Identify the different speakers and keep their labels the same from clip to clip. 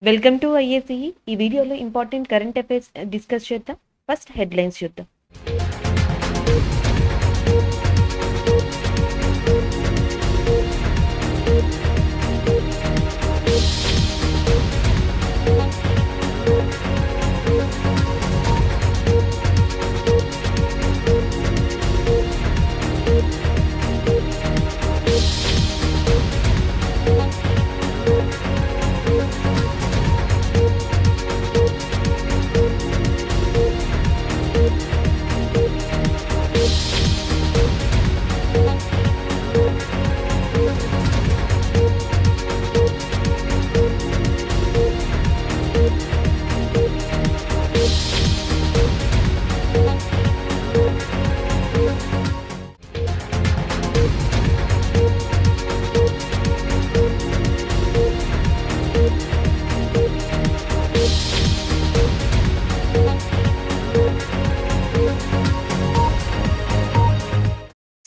Speaker 1: Welcome to IACE. ఈ వీడియోలో important current affairs discuss చేద్దాం. ఫస్ట్ హెడ్లైన్స్ చూద్దాం.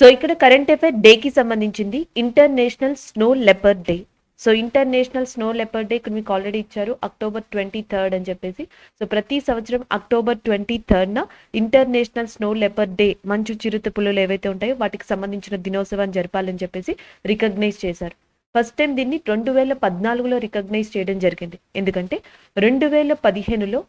Speaker 1: సో ఇక్కడ కరెంట్ అఫైర్ డేకి సంబంధించింది international snow leopard day. So international snow leopard day ఇక్కడ మీకు ఆల్రెడీ ఇచ్చారు October 23 అని చెప్పేసి. సో ప్రతి సంవత్సరం October 23న ఇంటర్నేషనల్ స్నో లెపర్డ్ డే, మంచు చిరుతపులులు ఏవైతే ఉంటాయో వాటికి సంబంధించిన దినోత్సవాన్ని జరపాలని చెప్పేసి రికగ్నైజ్ చేశారు. ఫస్ట్ టైం దీన్ని 2014లో రికగ్నైజ్ చేయడం జరిగింది. ఎందుకంటే 2015లో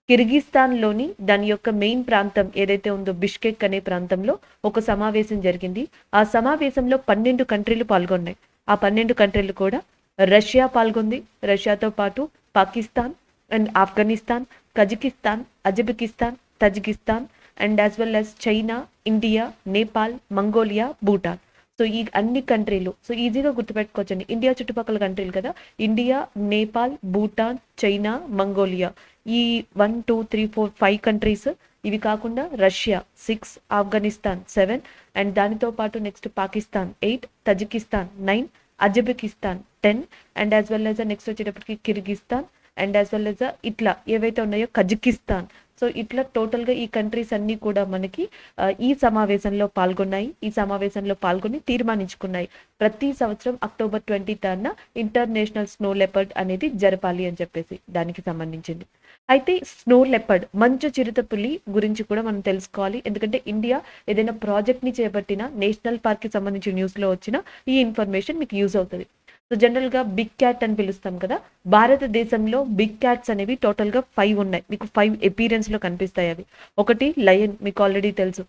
Speaker 1: కిర్గిస్తాన్లోని దాని యొక్క మెయిన్ ప్రాంతం ఏదైతే ఉందో బిష్కెక్ అనే ప్రాంతంలో ఒక సమావేశం జరిగింది. ఆ సమావేశంలో 12 కంట్రీలు పాల్గొన్నాయి. ఆ 12 కంట్రీలు కూడా రష్యా పాల్గొంది. రష్యాతో పాటు Pakistan and Afghanistan, Kazakhstan, Uzbekistan, Tajikistan and as well as China, India, Nepal, Mongolia, Bhutan. So ఈ అన్ని కంట్రీలు సో ఈజీగా గుర్తుపెట్టుకోవచ్చండి. ఇండియా చుట్టుపక్కల కంట్రీలు కదా, India, Nepal, Bhutan, China, Mongolia, ఈ 1 2 3 4 5 కంట్రీస్. ఇవి కాకుండా రష్యా 6, ఆఫ్ఘనిస్తాన్ 7 అండ్ దానితో పాటు next Pakistan 8, Tajikistan 9, Uzbekistan 10 and as well as next వచ్చేటప్పటికి Kyrgyzstan and as well as ఇట్లా ఏవైతే ఉన్నాయో కజకిస్తాన్. సో ఇట్లా టోటల్గా ఈ కంట్రీస్ అన్నీ కూడా మనకి ఈ సమావేశంలో పాల్గొన్నాయి. ఈ సమావేశంలో పాల్గొని తీర్మానించుకున్నాయి ప్రతి సంవత్సరం October 23న ఇంటర్నేషనల్ స్నో లెపర్డ్ అనేది జరపాలి అని చెప్పేసి దానికి సంబంధించింది. అయితే స్నో లెపర్డ్, మంచు చిరుతపులి గురించి కూడా మనం తెలుసుకోవాలి. ఎందుకంటే ఇండియా ఏదైనా ప్రాజెక్ట్ని చేపట్టిన, నేషనల్ పార్క్కి సంబంధించిన న్యూస్లో వచ్చిన ఈ ఇన్ఫర్మేషన్ మీకు యూజ్ అవుతుంది. సో జనరల్గా బిగ్ క్యాట్ అని పిలుస్తాం కదా, భారతదేశంలో బిగ్ క్యాట్స్ అనేవి టోటల్గా 5 ఉన్నాయి. మీకు 5 అపీరెన్స్లో కనిపిస్తాయి. అవి ఒకటి లయన్, మీకు ఆల్రెడీ తెలుసు.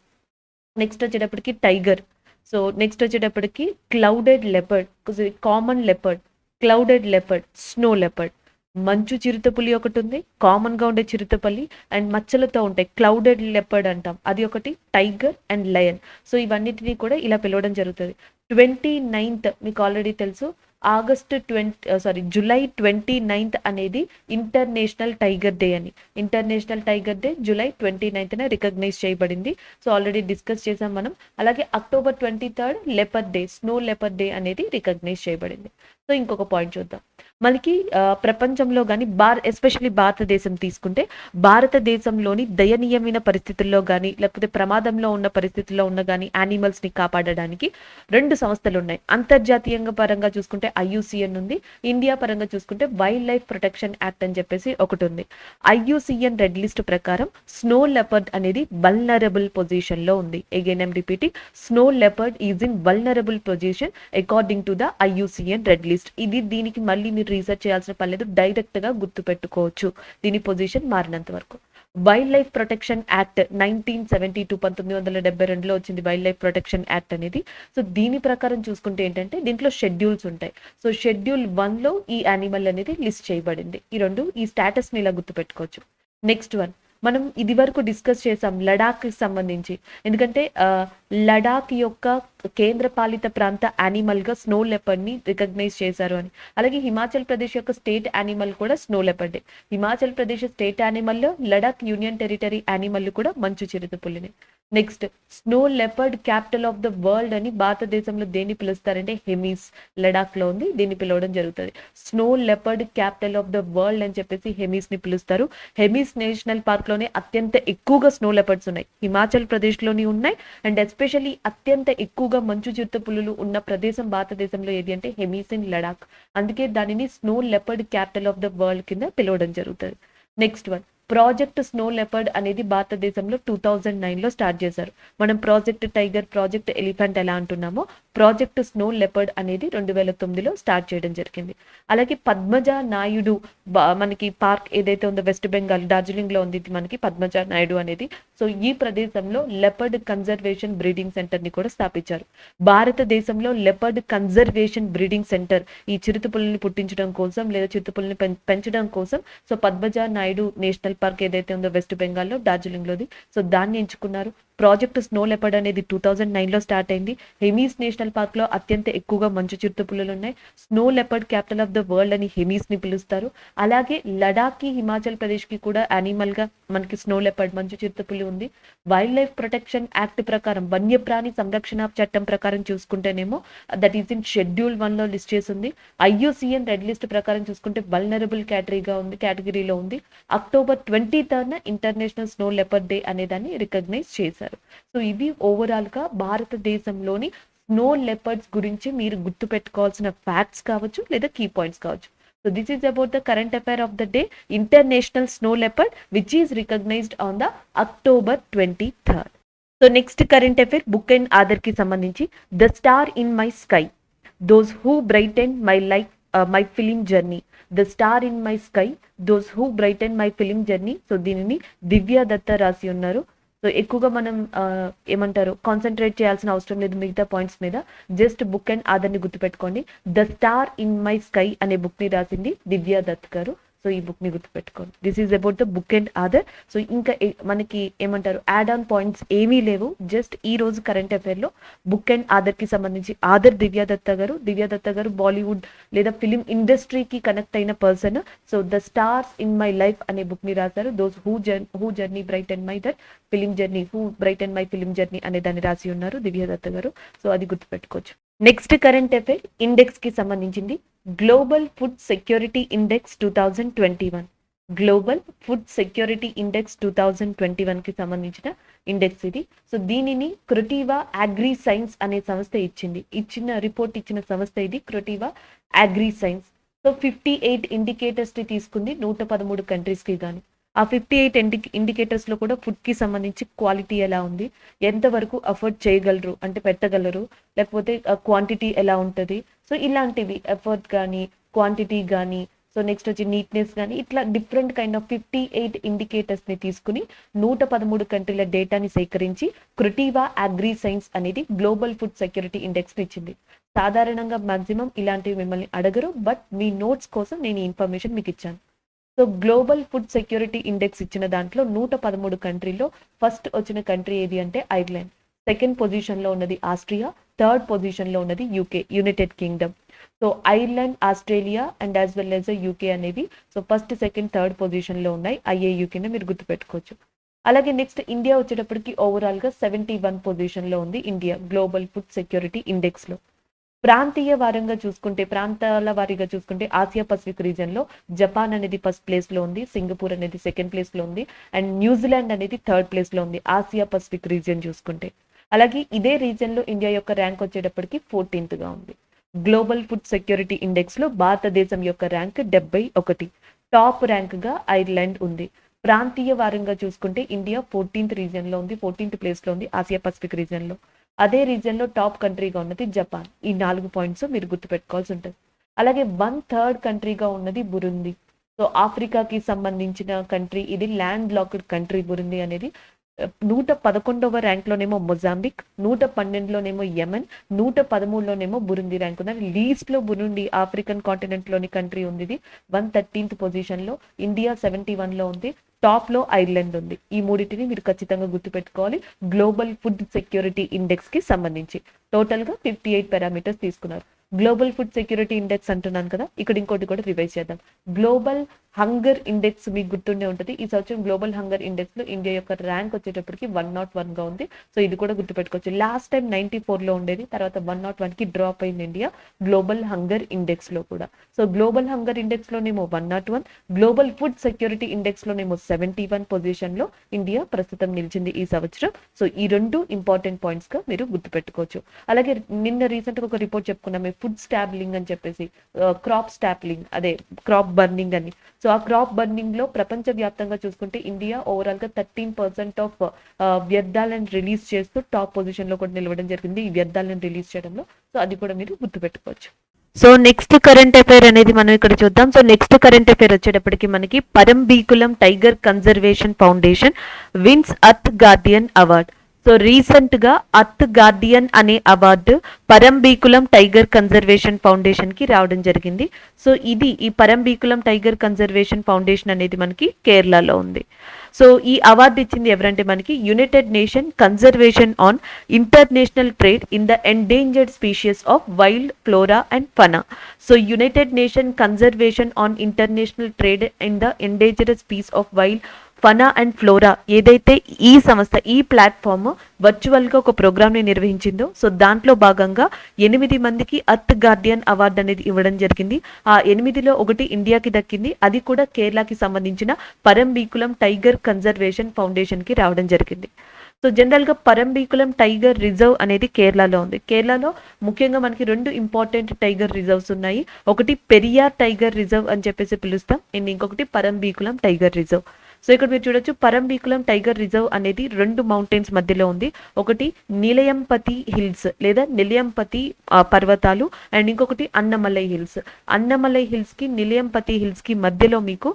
Speaker 1: నెక్స్ట్ వచ్చేటప్పటికి టైగర్. సో నెక్స్ట్ వచ్చేటప్పటికి clouded leopard, common leopard, clouded leopard, snow leopard. మంచు చిరుతపులి ఒకటి ఉంది, కామన్ గా ఉండే చిరుతపల్లి అండ్ మచ్చలతో ఉంటాయి, క్లౌడెడ్ లెపర్డ్ అంటాం, అది ఒకటి. Tiger and lion. సో ఇవన్నిటిని కూడా ఇలా పిలవడం జరుగుతుంది. 29th మీకు ఆల్రెడీ తెలుసు, జూలై 29th అనేది ఇంటర్నేషనల్ టైగర్ డే అని. International tiger day July 29th recognise చేయబడింది. సో ఆల్రెడీ డిస్కస్ చేసాం మనం. అలాగే October 23rd leopard day, snow leopard day అనేది రికగ్నైజ్ చేయబడింది. సో ఇంకొక పాయింట్ చూద్దాం. మనకి ప్రపంచంలో కానీ ఎస్పెషల్లీ భారతదేశం తీసుకుంటే, భారతదేశంలోని దయనీయమైన పరిస్థితుల్లో కానీ లేకపోతే ప్రమాదంలో ఉన్న పరిస్థితుల్లో ఉన్న కానీ యానిమల్స్ని కాపాడడానికి 2 సంస్థలు ఉన్నాయి. అంతర్జాతీయంగా పరంగా చూసుకుంటే IUCN ఉంది, ఇండియా పరంగా చూసుకుంటే వైల్డ్ లైఫ్ ప్రొటెక్షన్ యాక్ట్ అని చెప్పేసి ఒకటి ఉంది. IUCN రెడ్ లిస్ట్ ప్రకారం స్నో లెపర్డ్ అనేది వల్నరబుల్ పొజిషన్ లో ఉంది. Again I'm repeating, snow leopard is in vulnerable position according to the IUCN red list. దీనికి మళ్ళీ మీరు రీసెర్చ్ చేయాల్సిన పని లేదు, డైరెక్ట్ గా గుర్తు పెట్టుకోవచ్చు దీని పొజిషన్ మారినంత వరకు. వైల్డ్ లైఫ్ ప్రొటెక్షన్ యాక్ట్ 1972, 1972లో వచ్చింది వైల్డ్ లైఫ్ ప్రొటెక్షన్ యాక్ట్ అనేది. సో దీని ప్రకారం చూసుకుంటే ఏంటంటే దీంట్లో షెడ్యూల్స్ ఉంటాయి. సో షెడ్యూల్ 1లో ఈ యానిమల్ అనేది లిస్ట్ చేయబడింది. ఈ స్టేటస్ ని ఇలా గుర్తు పెట్టుకోవచ్చు. నెక్స్ట్ వన్ మనం ఇది వరకు డిస్కస్ చేసాం లడాఖ్కి సంబంధించి. ఎందుకంటే లడాక్ యొక్క కేంద్ర పాలిత ప్రాంత యానిమల్ గా స్నో లెపర్డ్ ని రికగ్నైజ్ చేశారు అని. అలాగే హిమాచల్ ప్రదేశ్ యొక్క స్టేట్ యానిమల్ కూడా snow leopard. Himachal Pradesh state animal, Ladakh union territory animal కూడా మంచు చిరుతపులిని. Next snow leopard capital of the world అని భారతదేశంలో దేన్ని పిలుస్తారంటే హెమీస్, లడాక్ లో ఉంది, దీన్ని పిలవడం జరుగుతుంది. Snow leopard capital of the world అని చెప్పేసి హెమీస్ ని పిలుస్తారు. హెమీస్ నేషనల్ పార్క్ లోనే అత్యంత ఎక్కువగా స్నో లెపర్డ్స్ ఉన్నాయి, హిమాచల్ ప్రదేశ్ లోని ఉన్నాయి. అండ్ ఎస్పెషల్లీ అత్యంత ఎక్కువగా మంచు చిరుతపులులు ఉన్న ప్రదేశం భారతదేశంలో ఏది అంటే హెమీస్ ఇన్ లడాక్. అందుకే దానిని snow leopard capital of the world కింద పిలవడం జరుగుతుంది. Next one, project snow leopard అనేది భారతదేశంలో 2009లో స్టార్ట్ చేశారు. మనం ప్రాజెక్ట్ టైగర్, ప్రాజెక్ట్ ఎలిఫెంట్ ఎలా అంటున్నామో ప్రాజెక్ట్ స్నో లెపర్డ్ అనేది 2009లో స్టార్ట్ చేయడం జరిగింది. అలాగే పద్మజ నాయుడు మనకి పార్క్ ఏదైతే ఉందో వెస్ట్ బెంగాల్ డార్జిలింగ్ లో ఉంది మనకి పద్మజ నాయుడు అనేది. సో ఈ ప్రదేశంలో లెపర్డ్ కన్జర్వేషన్ బ్రీడింగ్ సెంటర్ ని కూడా స్థాపించారు. భారతదేశంలో లెపర్డ్ కన్జర్వేషన్ బ్రీడింగ్ సెంటర్ ఈ చిరుతపుల్ని పుట్టించడం కోసం లేదా చిరుతపుల్ని పెంచడం కోసం so Padmaja Naidu national park ఏదైతే ఉందో వెస్ట్ బెంగాల్లో డార్జిలింగ్ లోది, సో దాన్ని ఎంచుకున్నారు. ప్రాజెక్ట్ స్నో లెపర్డ్ అనేది 2009లో స్టార్ట్ అయింది. హెమీస్ నేషనల్ పార్క్ లో అత్యంత ఎక్కువగా మంచు చిరుతపులులు ఉన్నాయి. Snow leopard capital of the world అని హెమీస్ ని పిలుస్తారు. అలాగే లడాక్ కి, హిమాచల్ ప్రదేశ్ కి కూడా యానిమల్ గా మనకి స్నో లెపర్డ్ మంచు చిరుతపులి ఉంది. వైల్డ్ లైఫ్ ప్రొటెక్షన్ యాక్ట్ ప్రకారం, వన్యప్రాణి సంరక్షణ చట్టం ప్రకారం చూసుకుంటేనేమో దట్ ఈస్ ఇన్ షెడ్యూల్ 1 లో లిస్ట్ చేసి ఉంది. IUCN రెడ్ లిస్ట్ ప్రకారం చూసుకుంటే వల్నరబుల్ కేటగిరీలో ఉంది. October 23 international snow leopard day అనే దాన్ని రికగ్నైజ్ చేశారు. సో ఇవి ఓవరాల్ గా భారతదేశంలోని స్నో లెపర్డ్స్ గురించి మీరు గుర్తు పెట్టుకోవాల్సిన ఫ్యాక్ట్స్ కావచ్చు లేదా కీ పాయింట్స్ కావచ్చు. So this is about the current affair of the day, International Snow Leopard, which is recognized on the October 23rd. So next current affair, book and author కి సంబంధించి The Star in My Sky, Those Who Brightened My Life, My Film Journey. The Star in My Sky, Those Who Brightened My Film Journey. So దీనిని దివ్య దత్త రాసి ఉన్నారు. So ఎక్కువగా మనం ఏమంటారు concentrate చేయాల్సిన అవసరం లేదు మిగతా పాయింట్స్ మీద, జస్ట్ బుక్ అండ్ ఆధర్ ని గుర్తుపెట్టుకోండి. The star in my sky అనే బుక్ ని రాసింది దివ్య దత్ గారు. సో ఈ బుక్ ని గుర్తుపెట్టుకోండి. This is about the book and author. So ఇంకా మనకి ఏమంటారు యాడ్ ఆన్ పాయింట్స్ ఏమీ లేవు, జస్ట్ ఈ రోజు కరెంట్ అఫైర్ లో బుక్ అండ్ ఆధర్ కి సంబంధించి ఆధర్ దివ్య దత్త గారు బాలీవుడ్ లేదా ఫిలిం ఇండస్ట్రీకి కనెక్ట్ అయిన person. So the stars in my life అనే బుక్ ని రాశారు. Those who journey bright and my that film journey, who bright and my film journey అనే దాన్ని రాసి ఉన్నారు దివ్య దత్త గారు. సో అది గుర్తుపెట్టుకోవచ్చు. నెక్స్ట్ కరెంట్ అఫైర్ ఇండెక్స్ కి సంబంధించింది. Global food security index 2021, global food security index 2021 కి సంబంధించిన ఇండెక్స్ ఇది. సో దీనిని క్రొటీవా అగ్రి సైన్స్ అనే సంస్థ ఇచ్చిన రిపోర్ట్ ఇచ్చిన సంస్థ ఇది, క్రొటీవా అగ్రి సైన్స్. సో 58 ఇండికేటర్స్ ని తీసుకుంది 113 కంట్రీస్ కి గాను. ఆ 58 ఇండికేటర్స్ లో కూడా ఫుడ్ కి సంబంధించి క్వాలిటీ ఎలా ఉంది, ఎంతవరకు అఫోర్డ్ చేయగలరు అంటే పెట్టగలరు, లేకపోతే క్వాంటిటీ ఎలా ఉంటుంది, సో ఇలాంటివి ఎఫర్ట్ కానీ క్వాంటిటీ కానీ, సో నెక్స్ట్ వచ్చి నీట్నెస్ కానీ, ఇట్లా డిఫరెంట్ కైండ్ ఆఫ్ 58 ఇండికేటర్స్ ని తీసుకుని 113 కంట్రీల డేటాని సేకరించి క్రొటీవా అగ్రి సైన్స్ అనేది గ్లోబల్ ఫుడ్ సెక్యూరిటీ ఇండెక్స్ ని ఇచ్చింది. సాధారణంగా మాక్సిమం ఇలాంటివి మిమ్మల్ని అడగరు, బట్ మీ నోట్స్ కోసం నేను ఈ ఇన్ఫర్మేషన్ మీకు ఇచ్చాను. So global food security index ఇచ్చిన దాంట్లో 113 కంట్రీలో ఫస్ట్ వచ్చిన కంట్రీ ఏది అంటే ఐర్లాండ్, సెకండ్ పొజిషన్ లో ఉన్నది ఆస్ట్రియా, థర్డ్ పొజిషన్ లో ఉన్నది UK, United Kingdom. So Ireland, Australia and as well as UK అనేవి so first, second, third position లో ఉన్నాయి. IAU కింద మీరు గుర్తుపెట్టుకోవచ్చు. అలాగే నెక్స్ట్ ఇండియా వచ్చేటప్పటికి ఓవరాల్ గా 71 పొజిషన్ లో ఉంది India global food security index లో. ప్రాంతీయ వారంగా చూసుకుంటే, ప్రాంతాల వారీగా చూసుకుంటే ఆసియా పసిఫిక్ రీజన్ లో జపాన్ అనేది ఫస్ట్ ప్లేస్ లో ఉంది, సింగపూర్ అనేది సెకండ్ ప్లేస్ లో ఉంది, అండ్ న్యూజిలాండ్ అనేది థర్డ్ ప్లేస్ లో ఉంది ఆసియా పసిఫిక్ రీజియన్ చూసుకుంటే. అలాగే ఇదే రీజన్ లో ఇండియా యొక్క ర్యాంక్ వచ్చేటప్పటికి 14th గా ఉంది. గ్లోబల్ ఫుడ్ సెక్యూరిటీ ఇండెక్స్ లో భారతదేశం యొక్క ర్యాంక్ 71, టాప్ ర్యాంక్ గా ఐర్లాండ్ ఉంది. ప్రాంతీయ వారంగా చూసుకుంటే ఇండియా 14th రీజియన్ లో ఉంది, 14th ప్లేస్ లో ఉంది ఆసియా పసిఫిక్ రీజియన్ లో. అదే రీజియన్ లో టాప్ కంట్రీగా ఉన్నది జపాన్. ఈ 4 పాయింట్స్ మీరు గుర్తుపెట్టుకోవాల్సి ఉంటుంది. అలాగే 1/3 కంట్రీగా ఉన్నది బురుంది. సో ఆఫ్రికాకి సంబంధించిన కంట్రీ ఇది, ల్యాండ్ లాక్డ్ కంట్రీ బురుంది అనేది. 111వ ర్యాంక్ లోనేమో మొజాంబిక్, 112లోనేమో యెమెన్, 113లోనేమో బురుంది ర్యాంక్ ఉంది. లీస్ట్ లో బురుండి ఆఫ్రికన్ కాంటినెంట్ లోని కంట్రీ ఉంది. ఇది 113th పొజిషన్ లో. ఇండియా 71 లో ఉంది. టాప్ లో ఐర్లాండ్ ఉంది. ఈ మూడింటిని మీరు ఖచ్చితంగా గుర్తుపెట్టుకోవాలి గ్లోబల్ ఫుడ్ సెక్యూరిటీ ఇండెక్స్ కి సంబంధించి. టోటల్ గా 58 పారామీటర్స్ తీసుకున్నారు. గ్లోబల్ ఫుడ్ సెక్యూరిటీ ఇండెక్స్ అంటున్నాను కదా, ఇక్కడ ఇంకోటి కూడా రివైజ్ చేద్దాం. గ్లోబల్ హంగర్ ఇండెక్స్ మీకు గుర్తుండే ఉంటుంది. ఈ సంవత్సరం గ్లోబల్ హంగర్ ఇండెక్స్ లో ఇండియా యొక్క ర్యాంక్ వచ్చేటప్పటికి 101 గా ఉంది. సో ఇది కూడా గుర్తుపెట్టుకోవచ్చు. లాస్ట్ టైం 94 లో ఉండేది, తర్వాత 101 కి డ్రాప్ అయింది ఇండియా గ్లోబల్ హంగర్ ఇండెక్స్ లో కూడా. సో గ్లోబల్ హంగర్ ఇండెక్స్ లోనేమో 101, గ్లోబల్ ఫుడ్ సెక్యూరిటీ ఇండెక్స్ లోనేమో 71 పొజిషన్ లో ఇండియా ప్రస్తుతం నిలిచింది ఈ సంవత్సరం. సో ఈ రెండు ఇంపార్టెంట్ పాయింట్స్ గా మీరు గుర్తుపెట్టుకోవచ్చు. అలాగే నిన్న రీసెంట్ గా ఒక రిపోర్ట్ చెప్పుకున్నాం, ఫుడ్ స్టాబ్లింగ్ అని చెప్పేసి, క్రాప్ స్టాప్లింగ్ అదే క్రాప్ బర్నింగ్ అని. సో ఆ క్రాప్ బర్నింగ్ లో ప్రపంచ వ్యాప్తంగా చూసుకుంటే ఇండియా ఓవరాల్ గా 13% ఆఫ్ వ్యర్థాలను రిలీజ్ చేస్తూ టాప్ పొజిషన్ లో కూడా నిలవడం జరిగింది ఈ వ్యర్థాలను రిలీజ్ చేయడంలో. సో అది కూడా మీరు గుర్తుపెట్టుకోవచ్చు. సో నెక్స్ట్ కరెంట్ అఫైర్ అనేది మనం ఇక్కడ చూద్దాం. సో నెక్స్ట్ కరెంట్ అఫైర్ వచ్చేటప్పటికి మనకి Parambikulam tiger conservation foundation wins earth guardian award. So recent గా అర్త్ గార్డియన్ అనే award Parambikulam tiger conservation foundation కి రావడం జరిగింది. సో ఇది ఈ పరంబీకులం టైగర్ కన్జర్వేషన్ ఫౌండేషన్ అనేది మనకి కేరళలో ఉంది. సో ఈ అవార్డు ఇచ్చింది ఎవరంటే మనకి United Nation conservation on international trade in the endangered species of wild flora and fauna. So United Nation conservation on international trade in the endangered species of wild fauna and flora ఏదైతే ఈ సంస్థ ఈ platform వర్చువల్గా ఒక ప్రోగ్రామ్ని నిర్వహించిందో, so దాంట్లో భాగంగా 8 మందికి అర్త్ గార్డియన్ అవార్డు అనేది ఇవ్వడం జరిగింది. ఆ 8లో ఒకటి ఇండియాకి దక్కింది, అది కూడా కేరళకి సంబంధించిన పరంబీకులం టైగర్ కన్జర్వేషన్ ఫౌండేషన్కి రావడం జరిగింది. సో జనరల్గా పరంబీకులం టైగర్ రిజర్వ్ అనేది కేరళలో ఉంది. కేరళలో ముఖ్యంగా మనకి 2 ఇంపార్టెంట్ టైగర్ రిజర్వ్స్ ఉన్నాయి. ఒకటి పెరియార్ టైగర్ రిజర్వ్ అని చెప్పేసి పిలుస్తాం, అండ్ ఇంకొకటి పరంబీకులం టైగర్ రిజర్వ్. సో ఇక్కడ మీరు చూడొచ్చు, పరంబీకులం టైగర్ రిజర్వ్ అనేది 2 మౌంటైన్స్ మధ్యలో ఉంది. ఒకటి నిలయంపతి హిల్స్ లేదా నిలయంపతి పర్వతాలు, అండ్ ఇంకొకటి అన్నమలై హిల్స్. అన్నమలై హిల్స్ కి నిలయంపతి హిల్స్ కి మధ్యలో మీకు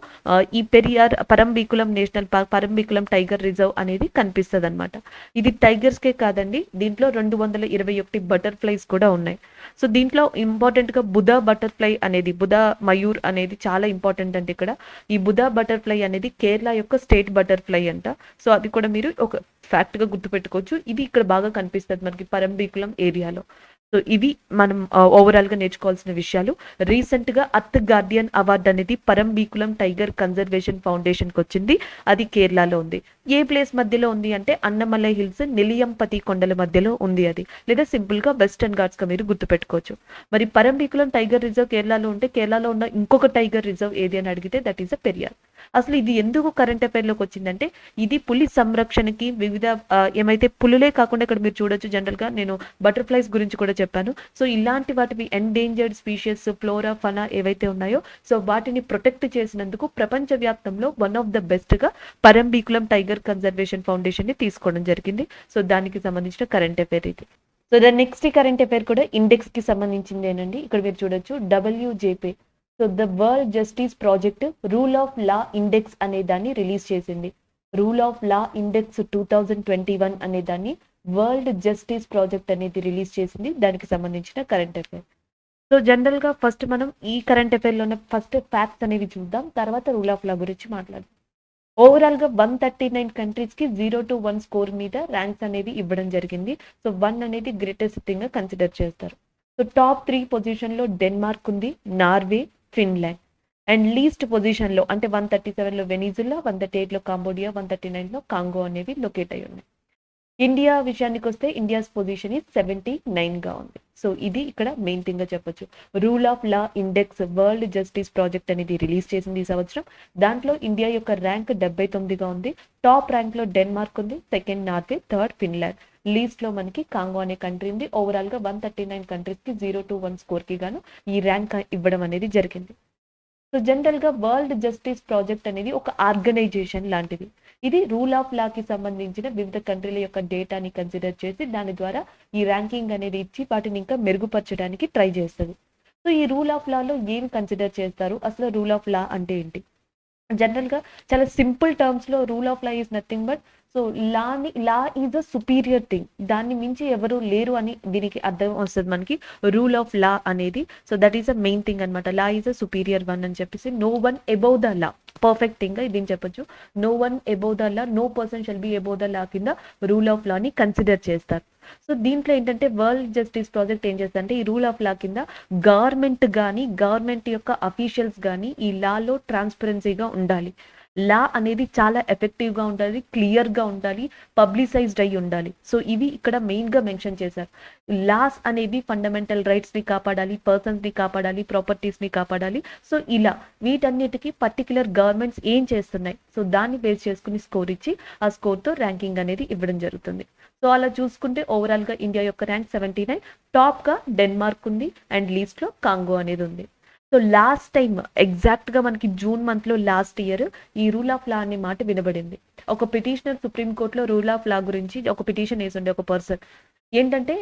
Speaker 1: ఈ Periyar Parambikulam national park Parambikulam tiger reserve అనేది కనిపిస్తుంది అనమాట. ఇది టైగర్స్ కే కాదండి, దీంట్లో 221 బటర్ఫ్లైస్ కూడా ఉన్నాయి. సో దీంట్లో ఇంపార్టెంట్ గా బుధ బటర్ఫ్లై అనేది, బుధ మయూర్ అనేది చాలా ఇంపార్టెంట్ అంటే ఇక్కడ ఈ బుధ బటర్ఫ్లై అనేది కేరళ యొక్క స్టేట్ బటర్ఫ్లై అంట. సో అది కూడా మీరు ఒక ఫ్యాక్ట్ గా గుర్తుపెట్టుకోవచ్చు. ఇది ఇక్కడ బాగా కనిపిస్తుంది మనకి పరంబీకులం ఏరియాలో. సో ఇవి మనం ఓవరాల్ గా నేర్చుకోవాల్సిన విషయాలు. రీసెంట్ గా అర్త్ గార్డియన్ అవార్డు అనేది పరంబీకులం టైగర్ కన్జర్వేషన్ ఫౌండేషన్ కి వచ్చింది, అది కేరళలో ఉంది. ఏ ప్లేస్ మధ్యలో ఉంది అంటే అన్నమలై హిల్స్ నిలియంపతి కొండల మధ్యలో ఉంది అది, లేదా సింపుల్ గా వెస్టర్న్ ఘాట్స్ గా మీరు గుర్తుపెట్టుకోవచ్చు. మరి పరంబీకులం టైగర్ రిజర్వ్ కేరళలో ఉంటే కేరళలో ఉన్న ఇంకొక టైగర్ రిజర్వ్ ఏది అని అడిగితే దట్ ఈస్ అ పెరియార్. అసలు ఇది ఎందుకు కరెంట్ అఫైర్ లోకి వచ్చిందంటే, ఇది పులి సంరక్షణకి వివిధ ఏమైతే పులులే కాకుండా ఇక్కడ మీరు చూడొచ్చు, జనరల్ గా నేను బటర్ఫ్లైస్ గురించి కూడా చెప్పాను. సో ఇలాంటి వాటివి ఎండేంజర్డ్ స్పీషీస్ ఫ్లోరా ఫనా ఏవైతే ఉన్నాయో, సో వాటిని ప్రొటెక్ట్ చేసినందుకు ప్రపంచ వ్యాప్తంలో వన్ ఆఫ్ ద బెస్ట్ గా పరంబీకులం టైగర్ కన్జర్వేషన్ ఫౌండేషన్ ని తీసుకోవడం జరిగింది. సో దానికి సంబంధించిన కరెంట్ అఫైర్ ఇది. So the next current affair కూడా ఇండెక్స్ కి సంబంధించిందేనండి. ఇక్కడ మీరు చూడొచ్చు WJP. So the world justice project rule of law index అనే దాన్ని రిలీజ్ చేసింది. రూల్ ఆఫ్ లా ఇండెక్స్ 2021 అనే దాన్ని వరల్డ్ జస్టిస్ ప్రాజెక్ట్ అనేది రిలీజ్ చేసింది. దానికి సంబంధించిన కరెంట్ అఫైర్. సో జనరల్ గా ఫస్ట్ మనం ఈ కరెంట్ అఫైర్ లోనే ఫస్ట్ ఫ్యాక్ట్స్ అనేవి చూద్దాం, తర్వాత రూల్ ఆఫ్ లా గురించి మాట్లాడదాం. ఓవరాల్ గా 139 కంట్రీస్ కి 0 to 1 స్కోర్ మీద ర్యాంక్స్ అనేవి ఇవ్వడం జరిగింది. సో 1 అనేది గ్రేటెస్ట్ థింగ్ గా కన్సిడర్ చేస్తారు. సో టాప్ 3 పొజిషన్ లో డెన్మార్క్ ఉంది, Norway, Finland. And least position లో అంటే 137 లో వెనిజులా, 138 లో కాంబోడియా, 139 లో కాంగో అనేవి లొకేట్ అయి ఉన్నాయి. ఇండియా విషయానికి వస్తే ఇండియాస్ పొజిషన్ 79 గా ఉంది. సో ఇది ఇక్కడ మెయిన్ థింగ్ గా చెప్పొచ్చు. Rule of law index world justice project అనేది రిలీజ్ చేసింది ఈ సంవత్సరం. దాంట్లో ఇండియా యొక్క ర్యాంక్ 79 గా ఉంది. టాప్ ర్యాంక్ లో డెన్మార్క్ ఉంది, second Norway, third Finland. Least లో మనకి కాంగో అనే కంట్రీ ఉంది. ఓవరాల్ గా 139 కంట్రీస్ కి 0 to 1 స్కోర్ కి గాను ఈ ర్యాంక్ ఇవ్వడం అనేది జరిగింది. సో జనరల్ గా వరల్డ్ జస్టిస్ ప్రాజెక్ట్ అనేది ఒక ఆర్గనైజేషన్ లాంటిది. ఇది రూల్ ఆఫ్ లా కి సంబంధించిన వివిధ కంట్రీల యొక్క డేటాని కన్సిడర్ చేసి దాని ద్వారా ఈ ర్యాంకింగ్ అనేది ఇచ్చి వాటిని ఇంకా మెరుగుపరచడానికి ట్రై చేస్తుంది. సో ఈ రూల్ ఆఫ్ లాలో ఏం కన్సిడర్ చేస్తారు, అసలు రూల్ ఆఫ్ లా అంటే ఏంటి? జనరల్ గా చాలా సింపుల్ టర్మ్స్ లో rule of law is nothing but, so law is a superior thing, దాన్ని మించి ఎవరు లేరు అని దీనికి అర్థం వస్తుంది మనకి రూల్ ఆఫ్ లా అనేది. So that is a main thing అనమాట. Law is a superior one అని చెప్పేసి, no one above the law. Perfect thing ఇది చెప్పొచ్చు. No one above the law, no person shall be above the law కింద rule of లాని consider చేస్తారు. So దీంట్లో ఏంటంటే వరల్డ్ జస్టిస్ ప్రాజెక్ట్ ఏం చేస్తుందంటే ఈ రూల్ ఆఫ్ లా కింద గవర్నమెంట్ యొక్క అఫీషియల్స్ కానీ ఈ లాలో ట్రాన్స్పరెన్సీగా ఉండాలి. లా అనేది చాలా ఎఫెక్టివ్గా ఉండాలి, క్లియర్గా ఉండాలి, పబ్లిసైజ్డ్ అయి ఉండాలి. సో ఇవి ఇక్కడ మెయిన్గా మెన్షన్ చేశారు. లాస్ అనేవి ఫండమెంటల్ రైట్స్ని కాపాడాలి, పర్సన్స్ని కాపాడాలి, ప్రాపర్టీస్ని కాపాడాలి. సో ఇలా వీటన్నిటికీ పర్టికులర్ గవర్నమెంట్స్ ఏం చేస్తున్నాయి, సో దాన్ని బేస్ చేసుకుని స్కోర్ ఇచ్చి ఆ స్కోర్తో ర్యాంకింగ్ అనేది ఇవ్వడం జరుగుతుంది. సో అలా చూసుకుంటే ఓవరాల్గా ఇండియా యొక్క ర్యాంక్ 79, టాప్గా డెన్మార్క్ ఉంది అండ్ లీస్ట్లో కాంగో అనేది ఉంది. సో లాస్ట్ టైం ఎగ్జాక్ట్గా మనకి జూన్ మంత్లో లాస్ట్ ఇయర్ ఈ రూల్ ఆఫ్ లా అనే మాట వినబడింది. ఒక పిటిషనర్ సుప్రీంకోర్టులో రూల్ ఆఫ్ లా గురించి ఒక పిటిషన్ వేసిండే ఒక పర్సన్ ఏంటంటే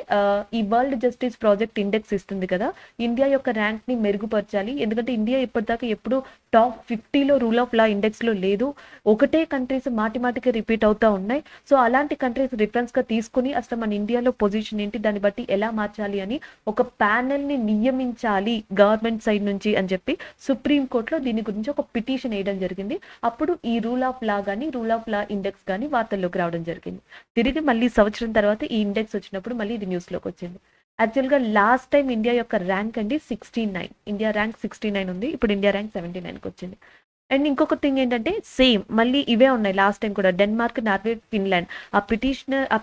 Speaker 1: ఈ వరల్డ్ జస్టిస్ ప్రాజెక్ట్ ఇండెక్స్ ఇస్తుంది కదా, ఇండియా యొక్క ర్యాంక్ని మెరుగుపరచాలి. ఎందుకంటే ఇండియా ఇప్పటిదాకా ఎప్పుడు టాప్ 50లో రూల్ ఆఫ్ లా ఇండెక్స్లో లేదు, ఒకటే కంట్రీస్ మాటికి రిపీట్ అవుతూ ఉన్నాయి. సో అలాంటి కంట్రీస్ రిఫరెన్స్గా తీసుకుని అసలు మన ఇండియాలో పొజిషన్ ఏంటి, దాన్ని బట్టి ఎలా మార్చాలి అని ఒక ప్యానెల్ని నియమించాలి గవర్నమెంట్ సైడ్ నుంచి అని చెప్పి సుప్రీంకోర్టులో దీని గురించి ఒక పిటిషన్ వేయడం జరిగింది. అప్పుడు ఈ రూల్ ఆఫ్ లా కానీ రూల్ ఆఫ్ లా ఇండెక్స్ కానీ వార్తల్లోకి రావడం జరిగింది. తిరిగి మళ్ళీ సంవత్సరం తర్వాత ఈ ఇండెక్స్ వచ్చినప్పుడు మళ్ళీ ఇది న్యూస్లోకి వచ్చింది. యాక్చువల్గా లాస్ట్ టైం ఇండియా యొక్క ర్యాంక్ అండి 69, ఇండియా ర్యాంక్ 69 ఉంది, ఇప్పుడు ఇండియా ర్యాంక్ 79కి వచ్చింది. అండ్ ఇంకొక థింగ్ ఏంటంటే సేమ్ మళ్ళీ ఇవే ఉన్నాయి లాస్ట్ టైం కూడా, డెన్మార్క్, నార్వే, ఫిన్లాండ్. ఆ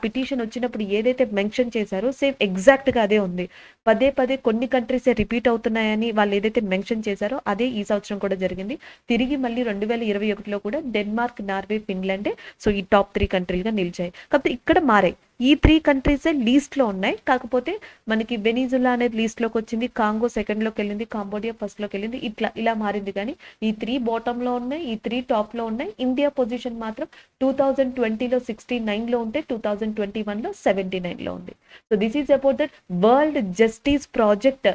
Speaker 1: పిటిషన్ వచ్చినప్పుడు ఏదైతే మెన్షన్ చేశారో సేమ్ ఎగ్జాక్ట్గా అదే ఉంది. పదే కొన్ని కంట్రీసే రిపీట్ అవుతున్నాయని వాళ్ళు ఏదైతే మెన్షన్ చేశారో అదే ఈ సంవత్సరం కూడా జరిగింది. తిరిగి మళ్ళీ 2021లో కూడా డెన్మార్క్, నార్వే, ఫిన్లాండే సో ఈ టాప్ 3 కంట్రీలుగా నిలిచాయి. కాకపోతే ఇక్కడ మారాయి, ఈ 3 కంట్రీసే లీస్ట్లో ఉన్నాయి. కాకపోతే మనకి వెనిజులా అనేది లీస్ట్లోకి వచ్చింది, కాంగో సెకండ్లోకి వెళ్ళింది, కాంబోడియా ఫస్ట్లోకి వెళ్ళింది, ఇలా మారింది. కానీ ఈ 3 బాటంలో ఉన్నాయి, ఈ 3 టాప్లో ఉన్నాయి. ఇండియా పొజిషన్ మాత్రం 2020లో 69లో ఉంటే 2021లో 79లో ఉంది. So this is about that world justice project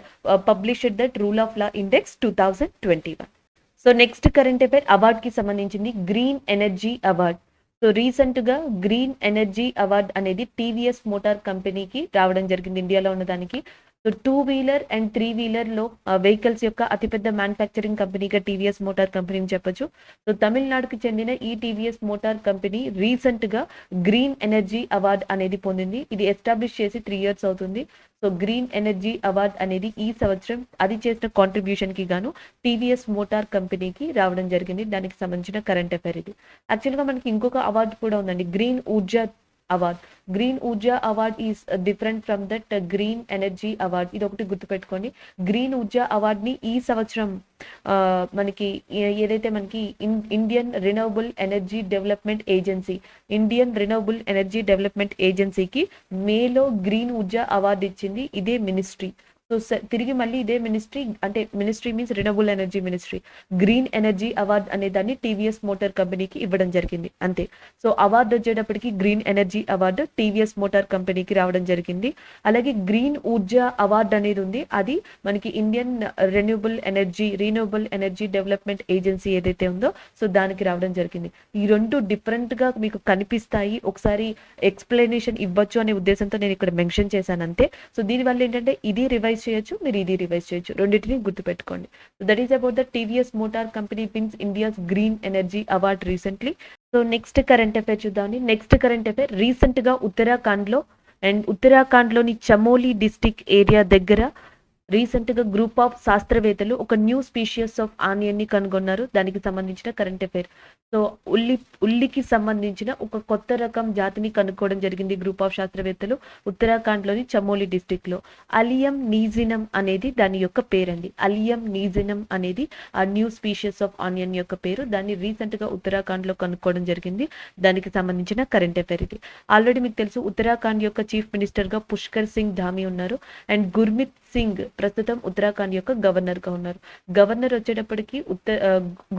Speaker 1: published that rule of law index 2021. So next current affair అవార్డ్కి సంబంధించింది గ్రీన్ ఎనర్జీ అవార్డ్. సో రీసెంట్గా గ్రీన్ ఎనర్జీ అవార్డ్ అనేది టీవీఎస్ మోటార్ కంపెనీకి రావడం జరిగింది, ఇండియాలో ఉన్నదానికి. సో 2-వీలర్ అండ్ 3-వీలర్లో వెహికల్స్ యొక్క అతిపెద్ద మ్యానుఫ్యాక్చరింగ్ కంపెనీగా టీవీఎస్ మోటార్ కంపెనీని చెప్పొచ్చు. సో తమిళనాడుకి చెందిన ఈ టీవీఎస్ మోటార్ కంపెనీ రీసెంట్గా గ్రీన్ ఎనర్జీ అవార్డ్ అనేది పొందింది. ఇది ఎస్టాబ్లిష్ చేసి 3 years అవుతుంది. సో గ్రీన్ ఎనర్జీ అవార్డ్ అనేది ఈ సంవత్సరం అది చేసిన కాంట్రిబ్యూషన్కి గాను టీవీఎస్ మోటార్ కంపెనీకి రావడం జరిగింది. దానికి సంబంధించిన కరెంట్ అఫైర్ ఇది. యాక్చువల్గా మనకి ఇంకొక అవార్డు కూడా ఉందండి, green Urja award. Green Urja award is different from that green energy award. ఇది ఒకటి గుర్తుపెట్టుకోండి. గ్రీన్ ఊర్జా అవార్డ్ని ఈ సంవత్సరం మనకి ఏదైతే మనకి ఇండియన్ రినవబుల్ ఎనర్జీ డెవలప్మెంట్ ఏజెన్సీకి మేలో గ్రీన్ ఊర్జా అవార్డు ఇచ్చింది ఇదే మినిస్ట్రీ. సో తిరిగి మళ్ళీ ఇదే మినిస్ట్రీ, అంటే ministry means renewable energy ministry, green energy award అనే దాన్ని టీవీఎస్ మోటార్ కంపెనీకి ఇవ్వడం జరిగింది అంతే. సో అవార్డు వచ్చేటప్పటికి green energy award TVS motor కంపెనీకి రావడం జరిగింది. అలాగే గ్రీన్ ఊర్జా అవార్డు అనేది ఉంది, అది మనకి Indian renewable energy development agency ఏదైతే ఉందో సో దానికి రావడం జరిగింది. ఈ రెండు డిఫరెంట్గా మీకు కనిపిస్తాయి, ఒకసారి ఎక్స్ప్లెనేషన్ ఇవ్వచ్చు అనే ఉద్దేశంతో నేను ఇక్కడ మెన్షన్ చేశాను అంతే. సో దీనివల్ల ఏంటంటే ఇది రివైజ్ చేయొచ్చు, మీరు ఇది రివైజ్ చేయొచ్చు, రెండింటిని గుర్తుపెట్టుకోండి. So that is about the TVS motor company wins India's green energy award recently. So next current affair చూద్దామండి. నెక్స్ట్ కరెంట్ అఫైర్ రీసెంట్గా ఉత్తరాఖండ్లోని చమోలీ డిస్టిక్ ఏరియా దగ్గర రీసెంట్గా గ్రూప్ ఆఫ్ శాస్త్రవేత్తలు ఒక న్యూ స్పీషియస్ ఆఫ్ ఆనియన్ని కనుగొన్నారు. దానికి సంబంధించిన కరెంట్ అఫైర్. సో ఉల్లికి సంబంధించిన ఒక కొత్త రకం జాతిని కనుక్కోవడం జరిగింది గ్రూప్ ఆఫ్ శాస్త్రవేత్తలు ఉత్తరాఖండ్లోని చమోలీ డిస్టిక్లో. అలియం నీజినం అనేది దాని యొక్క పేరండి. అలియం నీజినం అనేది ఆ న్యూ స్పీషియస్ ఆఫ్ ఆనియన్ యొక్క పేరు. దాన్ని రీసెంట్గా ఉత్తరాఖండ్లో కనుక్కోవడం జరిగింది. దానికి సంబంధించిన కరెంట్ అఫైర్ ఇది. ఆల్రెడీ మీకు తెలుసు ఉత్తరాఖండ్ యొక్క చీఫ్ మినిస్టర్గా పుష్కర్ సింగ్ ధామీ ఉన్నారు అండ్ గుర్మిత్ సింగ్ ప్రస్తుతం ఉత్తరాఖండ్ యొక్క గవర్నర్గా ఉన్నారు. గవర్నర్ వచ్చేటప్పటికి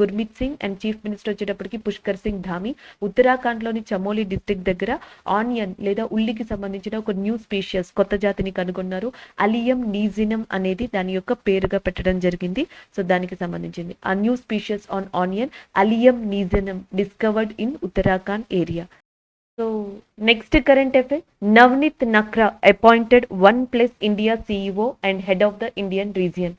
Speaker 1: Gurmeet Singh and chief minister వచ్చేటప్పటికి పుష్కర్ సింగ్ ధామీ ఉత్తరాఖండ్లోని చమోలీ డిస్ట్రిక్ట్ దగ్గర ఆనియన్ లేదా ఉల్లికి సంబంధించిన ఒక న్యూ స్పీషియస్ కొత్త జాతిని కనుగొన్నారు. అలియం నీజినం అనేది దాని యొక్క పేరుగా పెట్టడం జరిగింది. సో దానికి సంబంధించింది ఆ new species on onion allium negianum discovered in Uttarakhand area. So next current affair, Navneet Nakra appointed OnePlus India CEO and head of the Indian region.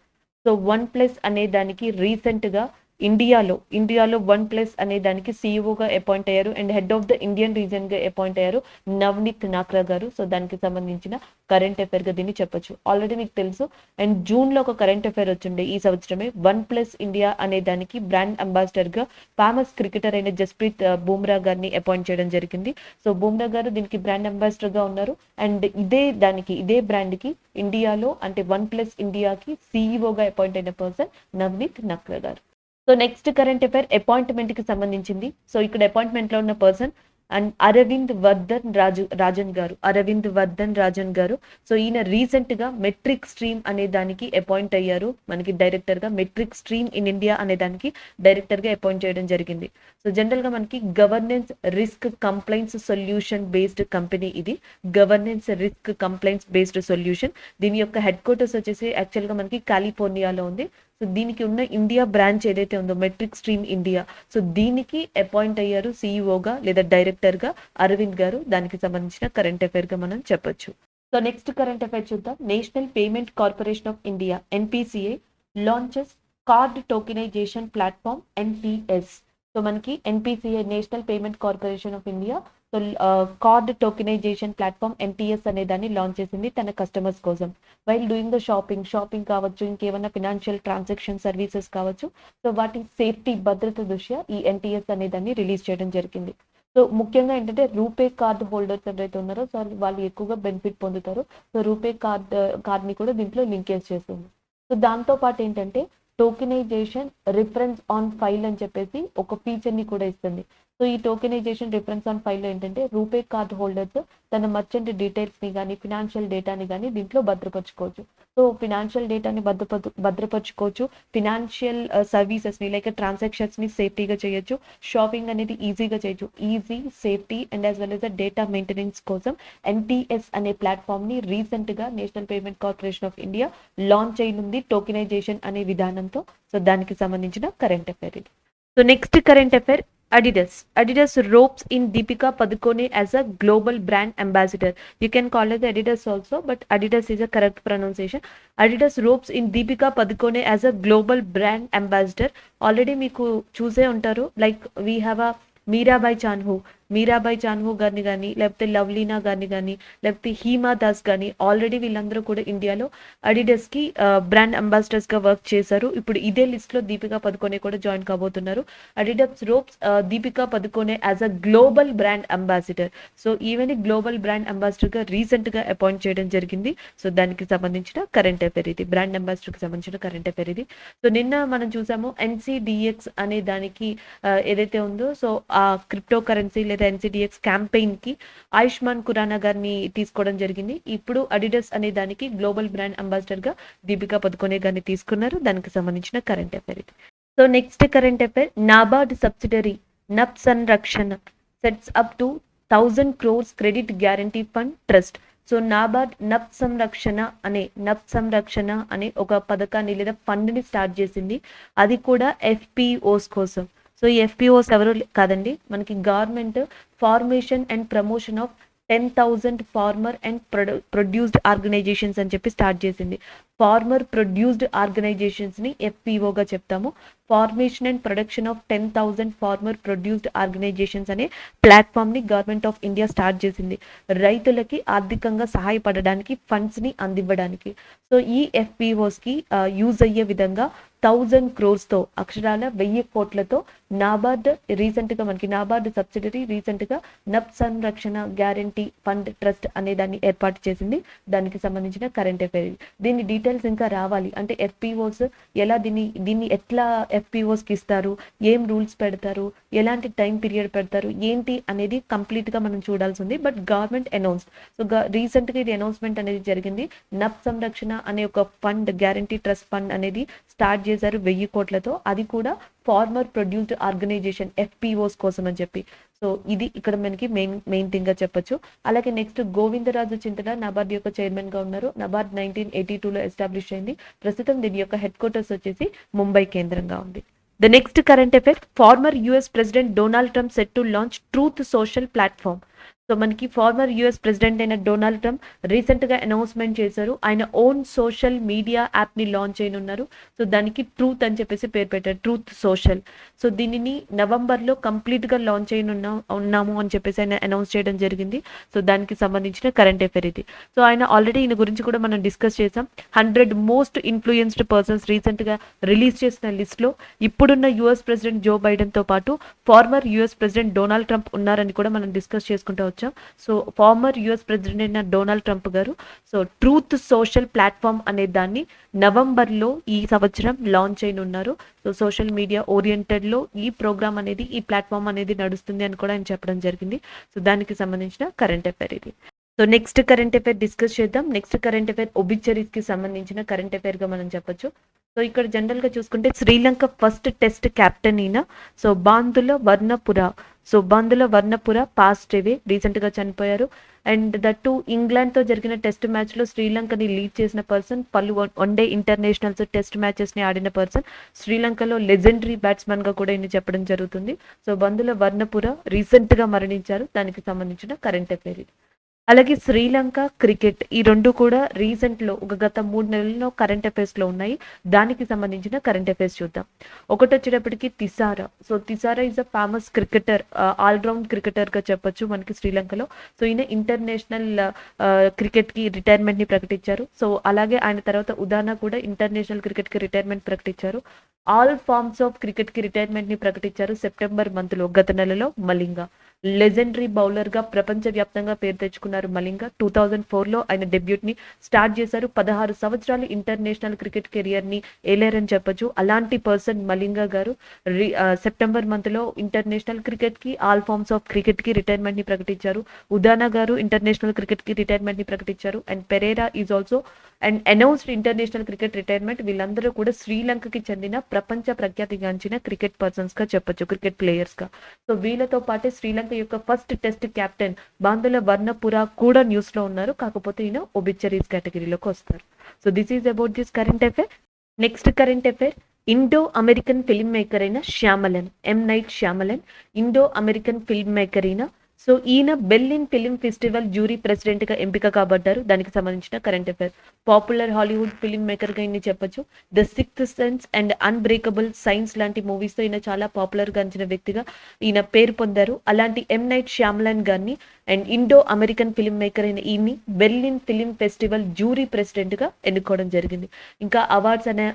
Speaker 1: So OnePlus అనే దానికి రీసెంట్గా ఇండియాలో వన్ ప్లస్ అనే దానికి సీఈఓగా అపాయింట్ అయ్యారు and head of the Indian region గా appoint అయ్యారు నవనీత్ నాక్రా గారు. సో దానికి సంబంధించిన కరెంట్ అఫైర్ గా దీన్ని చెప్పొచ్చు. ఆల్రెడీ మీకు తెలుసు. అండ్ జూన్ లో ఒక కరెంట్ అఫైర్ వచ్చిండే ఈ సంవత్సరమే, వన్ ప్లస్ ఇండియా అనే దానికి బ్రాండ్ అంబాసిడర్ గా ఫేమస్ క్రికెటర్ అయిన జస్ప్రీత్ బుమ్రా గారిని అపాయింట్ చేయడం జరిగింది. సో బుమ్రా గారు దీనికి బ్రాండ్ అంబాసిడర్ గా ఉన్నారు. అండ్ ఇదే బ్రాండ్ కి ఇండియాలో అంటే వన్ ప్లస్ ఇండియాకి సీఈఓగా అపాయింట్ అయిన పర్సన్ నవనీత్ నక్రా గారు. So next current affair appointment కి సంబంధించింది. సో ఇక్కడ అపాయింట్మెంట్ లో ఉన్న పర్సన్ అండ్ అరవింద్ వర్ధన్ రాజన్ గారు. సో ఈయన రీసెంట్ గా మెట్రిక్ స్ట్రీమ్ అనే దానికి అపాయింట్ అయ్యారు. మనకి డైరెక్టర్ గా మెట్రిక్ స్ట్రీమ్ ఇన్ ఇండియా అనే దానికి డైరెక్టర్ గా అపాయింట్ చేయడం జరిగింది. సో జనరల్ గా మనకి governance risk complaints solution based company ఇది. Governance risk complaints based solution. దీని యొక్క హెడ్ క్వార్టర్స్ వచ్చేసి యాక్చువల్ గా మనకి కాలిఫోర్నియాలో ఉంది. సో దీనికి ఉన్న ఇండియా బ్రాంచ్ ఏదైతే ఉందో మెట్రిక్ స్ట్రీమ్ ఇండియా, సో దీనికి అపాయింట్ అయ్యారు సీఈఓగా లేదా డైరెక్టర్ గా అరవింద్ గారు. దానికి సంబంధించిన కరెంట్ అఫైర్ గా మనం చెప్పొచ్చు. సో నెక్స్ట్ కరెంట్ అఫైర్ చూద్దాం. National payment corporation of India NPCI launches card tokenisation platform NPS. So మనకి NPCI national payment corporation of India so card tokenisation platform NTS అనే దాన్ని లాంచ్ చేసింది తన కస్టమర్స్ కోసం. వైల్ డూయింగ్ ద షాపింగ్ కావచ్చు, ఇంకేమైనా financial transaction services కావచ్చు. So వాటి సేఫ్టీ భద్రత దృష్ట్యా ఈ ఎన్టీఎస్ అనే దాన్ని రిలీజ్ చేయడం జరిగింది. సో ముఖ్యంగా ఏంటంటే రూపే కార్డ్ హోల్డర్స్ ఎవరైతే ఉన్నారో సో వాళ్ళు ఎక్కువగా బెనిఫిట్ పొందుతారు. సో రూపే కార్డ్ని కూడా దీంట్లో లింకేజ్ చేస్తుంది. సో దాంతో పాటు ఏంటంటే టోకెనైజేషన్ రిఫరెన్స్ ఆన్ ఫైల్ అని చెప్పేసి ఒక ఫీచర్ని కూడా ఇస్తుంది. సో ఈ టోకెనైజేషన్ రిఫరెన్స్ ఆన్ ఫైల్ లో ఏంటంటే రూపే కార్డ్ హోల్డర్స్ తన మర్చెంట్ డీటెయిల్స్ ని కానీ ఫినాన్షియల్ డేటాని కానీ దీంట్లో భద్రపరచుకోవచ్చు. సో ఫినాన్షియల్ డేటాని భద్రపరచుకోవచ్చు, ఫినాన్షియల్ సర్వీసెస్ ని లైక్ ట్రాన్సాక్షన్స్ ని సేఫ్టీగా చేయొచ్చు, షాపింగ్ అనేది ఈజీగా చేయొచ్చు. Easy safety and as well as data maintenance కోసం ఎన్టీఎస్ అనే ప్లాట్ఫామ్ ని రీసెంట్ గా national payment corporation of India launch అయినుంది టోకెనైజేషన్ అనే విధానంతో. సో దానికి సంబంధించిన కరెంట్ అఫైర్ ఇది. So next current affair Adidas ropes in Deepika Padukone as a global brand ambassador. You can call it Adidas also, but Adidas is a correct pronunciation. Adidas ropes in Deepika Padukone as a global brand ambassador. Already మీకు చూసే ఉంటారు. Like we have a Mirabai Chanu గారిని కానీ లేకపోతే లవ్లీనా గారిని కానీ లేకపోతే హీమా దాస్ కానీ ఆల్రెడీ వీళ్ళందరూ కూడా ఇండియాలో అడిడస్ కి బ్రాండ్ అంబాసిడర్స్ గా వర్క్ చేశారు. ఇప్పుడు ఇదే లిస్ట్ లో దీపికా పదుకోనే కూడా జాయిన్ కాబోతున్నారు. Adidas ropes Deepika Padukone as a global brand ambassador. So even global brand ambassador గా రీసెంట్ గా అపాయింట్ చేయడం జరిగింది. సో దానికి సంబంధించిన కరెంట్ అఫైర్ ఇది, బ్రాండ్ అంబాసిడర్ కి సంబంధించిన కరెంట్ అఫైర్ ఇది. సో నిన్న మనం చూసాము ఎన్సిడిఎక్స్ అనే దానికి ఏదైతే ఉందో సో ఆ క్రిప్టో కరెన్సీ లేదా ఎన్సిడిఎక్స్ క్యాంపెయిన్ కి ఆయుష్మాన్ ఖురానా గారిని తీసుకోవడం జరిగింది. ఇప్పుడు అడిడస్ అనే దానికి గ్లోబల్ బ్రాండ్ అంబాసిడర్ గా దీపికా పదుకోనే గారిని తీసుకున్నారు. దానికి సంబంధించిన కరెంట్ అఫైర్ ఇది. So next current affair, NABARD subsidiary NAB సంరక్షణ sets up to 1000 crores credit guarantee fund trust. So NABARD NAB Sanrakshan అనే ఒక పథకాన్ని లేదా ఫండ్ ని స్టార్ట్ చేసింది. అది కూడా ఎఫ్పిఓస్ కోసం. సో ఈ ఎఫ్పిఓస్ ఎవరు కాదండి, మనకి government formation and promotion of 10,000 farmer and produced organisations అని చెప్పి స్టార్ట్ చేసింది. ఫార్మర్ ప్రొడ్యూస్డ్ ఆర్గనైజేషన్స్ ని ఎఫ్పిఓగా చెప్తాము. Formation and production of 10,000 farmer produced organisations అనే ప్లాట్ఫామ్ ని గవర్నమెంట్ ఆఫ్ ఇండియా స్టార్ట్ చేసింది, రైతులకి ఆర్థికంగా సహాయపడడానికి, ఫండ్స్ ని అందివ్వడానికి. సో ఈ ఎఫ్పిఓస్ కి యూజ్ అయ్యే విధంగా 1000 crores తో అక్షరాల 1000 కోట్లతో నాబార్డ్ రీసెంట్ గా మనకి నాబార్డ్ సబ్సిడరీ రీసెంట్ గా నప్ సంరక్షణ గ్యారంటీ ఫండ్ ట్రస్ట్ అనే దాన్ని ఏర్పాటు చేసింది. దానికి సంబంధించిన కరెంట్ అఫైర్. దీని డీటెయిల్స్ ఇంకా రావాలి అంటే ఎఫ్పిఓస్ ఎలా దీన్ని ఎట్లా ఎఫ్పిఓస్ కి ఇస్తారు, ఏం రూల్స్ పెడతారు, ఎలాంటి టైం పీరియడ్ పెడతారు, ఏంటి అనేది కంప్లీట్ గా మనం చూడాల్సి ఉంది. But government announced. So recent గా ఇది అనౌన్స్మెంట్ అనేది జరిగింది. నప్ సంరక్షణ అనే ఒక ఫండ్ గ్యారంటీ ట్రస్ట్ ఫండ్ అనేది స్టార్ట్ చేశారు 1000 కోట్లతో. అది కూడా ఫార్మర్ ప్రొడ్యూస్డ్ ఆర్గనైజేషన్ ఎఫ్పిఓస్ కోసం అని చెప్పి. సో ఇది ఇక్కడ మనకి మెయిన్ థింగ్ గా చెప్పొచ్చు. అలాగే నెక్స్ట్ గోవిందరాజు చింతల నాబార్డ్ యొక్క చైర్మన్ గా ఉన్నారు. నాబార్డ్ 1982లో ఎస్టాబ్లిష్ అయింది. ప్రస్తుతం దీని యొక్క హెడ్ క్వార్టర్స్ వచ్చేసి ముంబై కేంద్రంగా ఉంది. The next current affair, farmer US president Donald Trump set to launch truth social platform. So మనకి ఫార్మర్ యుఎస్ ప్రెసిడెంట్ అయిన డొనాల్డ్ ట్రంప్ రీసెంట్గా అనౌన్స్మెంట్ చేశారు. ఆయన ఓన్ సోషల్ మీడియా యాప్ని లాంచ్ చేయనున్నారు. సో దానికి ట్రూత్ అని చెప్పేసి పేరు పెట్టారు, ట్రూత్ సోషల్. సో దీనిని నవంబర్లో కంప్లీట్గా లాంచ్ ఉన్నాము అని చెప్పేసి ఆయన అనౌన్స్ చేయడం జరిగింది. సో దానికి సంబంధించిన కరెంట్ అఫైర్ ఇది. సో ఆయన ఆల్రెడీ ఈయన గురించి కూడా మనం డిస్కస్ చేసాం. 100 మోస్ట్ ఇన్ఫ్లుయెన్స్డ్ పర్సన్స్ రీసెంట్గా రిలీజ్ చేసిన లిస్ట్లో ఇప్పుడున్న యుఎస్ ప్రెసిడెంట్ జో బైడెన్తో పాటు farmer US president Donald Trump ఉన్నారని కూడా మనం డిస్కస్ చేసుకుంటూ వచ్చాం. సో ఫార్మర్ యుఎస్ ప్రెసిడెంట్ అయిన డొనాల్డ్ ట్రంప్ గారు సో ట్రూత్ సోషల్ ప్లాట్ఫామ్ అనే దాన్ని నవంబర్లో ఈ సంవత్సరం లాంచ్ అయినున్నారు. సో సోషల్ మీడియా ఓరియంటెడ్లో ఈ ప్రోగ్రామ్ అనేది, ఈ ప్లాట్ఫామ్ అనేది నడుస్తుంది అని కూడా ఆయన చెప్పడం జరిగింది. సో దానికి సంబంధించిన కరెంట్ అఫైర్ ఇది. So next current affair discuss చేద్దాం. నెక్స్ట్ కరెంట్ అఫైర్ ఒబిచరీస్కి సంబంధించిన కరెంట్ అఫైర్గా మనం చెప్పొచ్చు. సో ఇక్కడ జనరల్గా చూసుకుంటే శ్రీలంక ఫస్ట్ టెస్ట్ కెప్టెన్ అయిన సో బాందుల వర్ణపుర పాస్ట్ అవే, రీసెంట్గా చనిపోయారు. అండ్ దట్టు ఇంగ్లాండ్తో జరిగిన టెస్ట్ మ్యాచ్లో శ్రీలంకని లీడ్ చేసిన పర్సన్, పలు వన్డే ఇంటర్నేషనల్స్ టెస్ట్ మ్యాచెస్ని ఆడిన పర్సన్, శ్రీలంకలో లెజెండరీ బ్యాట్స్మెన్గా కూడా ఈయన చెప్పడం జరుగుతుంది. సో బందుల వర్ణపుర రీసెంట్గా మరణించారు. దానికి సంబంధించిన కరెంట్ అఫైర్ ఇది. అలాగే శ్రీలంక క్రికెట్, ఈ రెండు కూడా రీసెంట్లో గత 3 నెలల్లో కరెంట్ అఫైర్స్లో ఉన్నాయి. దానికి సంబంధించిన కరెంట్ అఫైర్స్ చూద్దాం. ఒకటి వచ్చేటప్పటికి Thisara. So Thisara is a famous cricketer, all round క్రికెటర్గా చెప్పొచ్చు మనకి శ్రీలంకలో. సో ఈయన ఇంటర్నేషనల్ క్రికెట్కి రిటైర్మెంట్ని ప్రకటించారు. సో అలాగే ఆయన తర్వాత ఉదానా కూడా ఇంటర్నేషనల్ క్రికెట్కి రిటైర్మెంట్ ప్రకటించారు. ఆల్ ఫార్మ్స్ ఆఫ్ క్రికెట్కి రిటైర్మెంట్ని ప్రకటించారు సెప్టెంబర్ మంత్లో, గత నెలలో మలింగ. లెజెండరీ బౌలర్గా ప్రపంచవ్యాప్తంగా పేరు తెచ్చుకున్నారు మలింగ. 2004లో ఆయన డెబ్యూట్ని స్టార్ట్ చేశారు. 16 సంవత్సరాలు ఇంటర్నేషనల్ క్రికెట్ కెరియర్ని ఏలేరని చెప్పొచ్చు. అలాంటి పర్సన్ మలింగ గారు సెప్టెంబర్ మంత్లో ఇంటర్నేషనల్ క్రికెట్కి, ఆల్ ఫార్మ్స్ ఆఫ్ క్రికెట్కి రిటైర్మెంట్ని ప్రకటించారు. ఉదానా గారు ఇంటర్నేషనల్ క్రికెట్కి రిటైర్మెంట్ని ప్రకటించారు. And Perera is also and announced international cricket retirement. వీళ్ళందరూ కూడా శ్రీలంకకి చెందిన ప్రపంచ ప్రఖ్యాతిగాంచిన క్రికెట్ పర్సన్స్గా చెప్పొచ్చు, క్రికెట్ ప్లేయర్స్గా. సో వీళ్ళతో పాటే శ్రీలంక యొక్క first test captain Bandula Warnapura కూడా న్యూస్లో ఉన్నారు. కాకపోతే ఈయన ఒబిచరీస్ కేటగిరీలోకి వస్తారు. So this is about this current affair. Next current affair, Indo American film maker అయిన Shyamalan, M Night Shyamalan, Indo American film maker అయిన. సో ఈయన బెర్లిన్ ఫిలిం ఫెస్టివల్ జ్యూరీ ప్రెసిడెంట్గా ఎంపిక కాబడ్డారు. దానికి సంబంధించిన కరెంట్ అఫైర్. పాపులర్ హాలీవుడ్ ఫిలిం మేకర్గా ఈయన చెప్పొచ్చు. The sixth sense and unbreakable signs లాంటి మూవీస్తో ఈయన చాలా పాపులర్గా అంచిన వ్యక్తిగా ఈయన పేరు పొందారు. అలాంటి ఎం నైట్ శ్యామలన్ గారిని and Indo American film maker అయిన ఈయన్ని బెర్లిన్ ఫిలిం ఫెస్టివల్ జ్యూరీ ప్రెసిడెంట్గా ఎన్నుకోవడం జరిగింది. ఇంకా అవార్డ్స్ అనే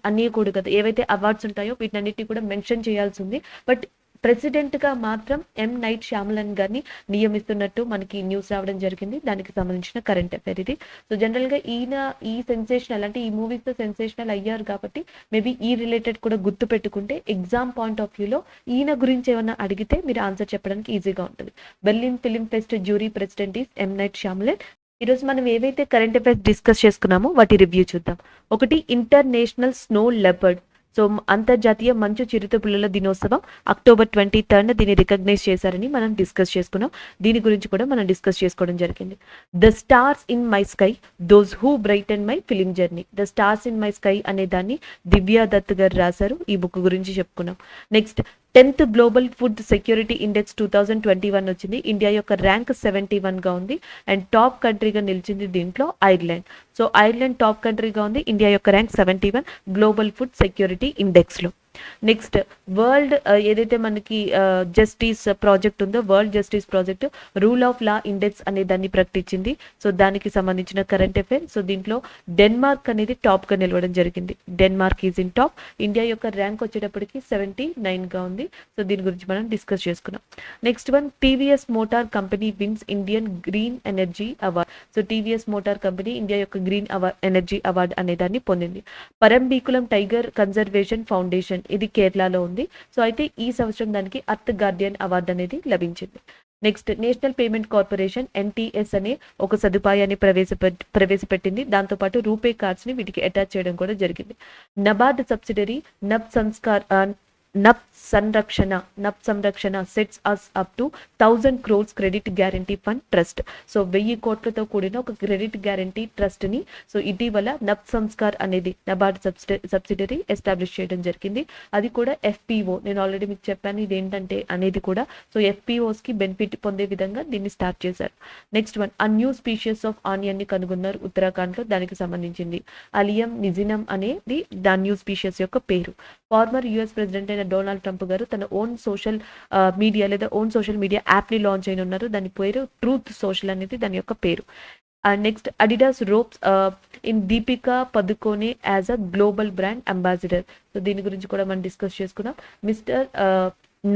Speaker 1: అన్నీ కూడా కదా, ఏవైతే అవార్డ్స్ ఉంటాయో వీటన్నిటిని కూడా మెన్షన్ చేయాల్సి ఉంది. బట్ ప్రెసిడెంట్గా మాత్రం ఎం నైట్ శ్యామలన్ గారిని నియమిస్తున్నట్టు మనకి న్యూస్ రావడం జరిగింది. దానికి సంబంధించిన కరెంట్ అఫైర్ ఇది. సో జనరల్గా ఈయన ఈ సెన్సేషనల్ అంటే ఈ మూవీస్తో సెన్సేషనల్ అయ్యారు కాబట్టి మేబీ ఈ రిలేటెడ్ కూడా గుర్తు పెట్టుకుంటే ఎగ్జామ్ పాయింట్ ఆఫ్ వ్యూలో ఈయన గురించి ఏమైనా అడిగితే మీరు ఆన్సర్ చెప్పడానికి ఈజీగా ఉంటుంది. Berlin film pest jury president is M Night Shyamalan. ఈరోజు మనం ఏవైతే కరెంట్ అఫైర్స్ డిస్కస్ చేసుకున్నామో వాటి రివ్యూ చూద్దాం. ఒకటి, ఇంటర్నేషనల్ స్నో లెపర్డ్. సో అంతర్జాతీయ మంచు చిరుతపులుల దినోత్సవం అక్టోబర్ 23 దీన్ని రికగ్నైజ్ చేశారని మనం డిస్కస్ చేసుకున్నాం. దీని గురించి కూడా మనం డిస్కస్ చేసుకోవడం జరిగింది. The stars in my sky, those who brighten my film journey. The stars in my sky అనే దాన్ని దివ్యా దత్ గారు రాశారు. ఈ బుక్ గురించి చెప్పుకున్నాం. Next, 10th global food security index 2021 వచ్చింది. ఇండియా యొక్క ర్యాంక్ 71గా ఉంది. అండ్ టాప్ కంట్రీగా నిలిచింది దీంట్లో ఐర్లాండ్. సో ఐర్లాండ్ టాప్ కంట్రీగా ఉంది. ఇండియా యొక్క ర్యాంక్ 71 గ్లోబల్ ఫుడ్ సెక్యూరిటీ ఇండెక్స్లో. నెక్స్ట్, వరల్డ్ ఏదైతే మనకి జస్టిస్ ప్రాజెక్ట్ ఉందో, world justice project rule of law index అనే దాన్ని ప్రకటించింది. సో దానికి సంబంధించిన కరెంట్ అఫైర్. సో దీంట్లో డెన్మార్క్ అనేది టాప్గా నిలవడం జరిగింది. Denmark is in top. India యొక్క ర్యాంక్ వచ్చేటప్పటికి 79గా ఉంది. సో దీని గురించి మనం డిస్కస్ చేసుకున్నాం. Next one, TVS motor company wins Indian green energy award. So TVS motor company India యొక్క గ్రీన్ ఎనర్జీ అవార్డ్ అనే దాన్ని పొందింది. పరంబీకులం టైగర్ కన్జర్వేషన్ ఫౌండేషన్, ఇది కేరళలో ఉంది. సో అయితే ఈ సంవత్సరం దానికి అర్త్ గార్డియన్ అవార్డు అనేది లభించింది. Next, national payment corporation NTS అనే ఒక సదుపాయాన్ని ప్రవేశపెట్టింది. దాంతోపాటు రూపే కార్డ్స్ని వీటికి అటాచ్ చేయడం కూడా జరిగింది. నబార్డ్ సబ్సిడరీ నబ్ సంస్కార్ నప్ సంరక్షణ sets us up to 1000 crores credit guarantee fund trust. So 1000 కోట్లతో కూడిన ఒక క్రెడిట్ గ్యారంటీ ట్రస్ట్ ని సో ఇటీవల నబ్ సంస్కార్ అనేది నబార్డ్ సబ్సిడరీ ఎస్టాబ్లిష్ చేయడం జరిగింది. అది కూడా ఎఫ్పిఓ, నేను ఆల్రెడీ మీకు చెప్పాను ఇది ఏంటంటే అనేది కూడా. సో ఎఫ్పిఓస్ కి బెనిఫిట్ పొందే విధంగా దీన్ని స్టార్ట్ చేశారు. నెక్స్ట్ వన్, ఆ న్యూ స్పీషియస్ ఆఫ్ ఆనియన్ ని కనుగొన్నారు ఉత్తరాఖండ్ లో, దానికి సంబంధించింది అలియం నిజినమ్ అనేది దా న్యూ స్పీషియస్ యొక్క పేరు. ఫార్మర్ యుఎస్ ప్రెసిడెంట్ అయిన డొనాల్డ్ ట్రంప్ గారు తన ఓన్ సోషల్ మీడియా లేదా ఓన్ సోషల్ మీడియా యాప్ ని లాంచ్ అయిన ఉన్నారు. దాని పేరు ట్రూత్ సోషల్ అనేది దాని యొక్క పేరు. And next, Adidas ropes in Deepika Padukone as a global brand ambassador. So దీని గురించి కూడా మనం డిస్కస్ చేసుకున్నాం. Mister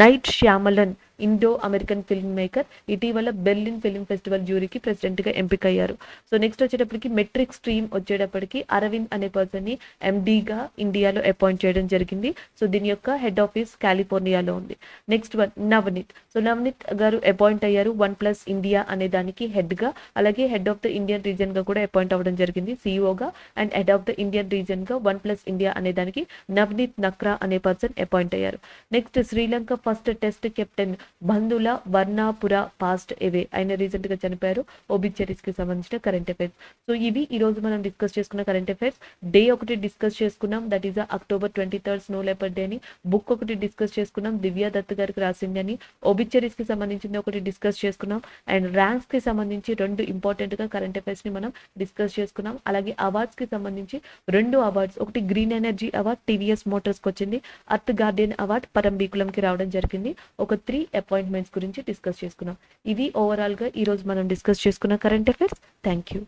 Speaker 1: night Shyamalan, Indo American film maker, ఇటీవల బెర్లిన్ ఫిల్మ్ ఫెస్టివల్ జ్యూరీకి ప్రెసిడెంట్ గా ఎంపికయ్యారు. సో నెక్స్ట్ వచ్చేటప్పటికి మెట్రిక్ స్ట్రీమ్ వచ్చేటప్పటికి అరవింద్ అనే పర్సన్ ని ఎండీగా ఇండియాలో అపాయింట్ చేయడం జరిగింది. సో దీని యొక్క హెడ్ ఆఫీస్ కాలిఫోర్నియాలో ఉంది. Next one, Navneet. So Navneet గారు అపాయింట్ అయ్యారు OnePlus ఇండియా అనే దానికి హెడ్ గా, అలాగే head of the Indian region గా కూడా అపాయింట్ అవ్వడం జరిగింది సిఇఓగా. And head of the Indian region గా OnePlus ఇండియా అనే దానికి నవనీత్ నక్రా అనే పర్సన్ అపాయింట్ అయ్యారు. Next, Sri Lanka first test captain Bandula Warnapura passed away, ఆయన రీసెంట్ గా చనిపోయారు. ఓబిచరీస్ కి సంబంధించిన కరెంట్ అఫైర్స్. సో ఇవి ఈ రోజు మనం డిస్కస్ చేసుకున్న కరెంట్ అఫైర్స్. డే ఒకటి డిస్కస్ చేసుకున్నాం, that is October 23rd snow leopard day అని. బుక్ ఒకటి డిస్కస్ చేసుకున్నాం, దివ్య దత్ గారికి రాసింది అని. ఓబిచరీస్ కి సంబంధించింది ఒకటి డిస్కస్ చేసుకున్నాం. అండ్ ర్యాంక్స్ కి సంబంధించి 2 ఇంపార్టెంట్ గా కరెంట్ అఫైర్స్ ని మనం డిస్కస్ చేసుకున్నాం. అలాగే అవార్డ్స్ కి సంబంధించి 2 అవార్డ్స్, ఒకటి green energy award TVS Motors కి వచ్చింది, అర్త్ గార్డియన్ అవార్డ్ పరంబీకులం కి రావడం జరిగింది. ఒక 3 అపాయింట్మెంట్స్ గురించి డిస్కస్ చేసుకున్నాం. ఇవి ఓవరాల్ గా ఈ రోజు మనం డిస్కస్ చేసుకున్న కరెంట్ అఫైర్స్. Thank you.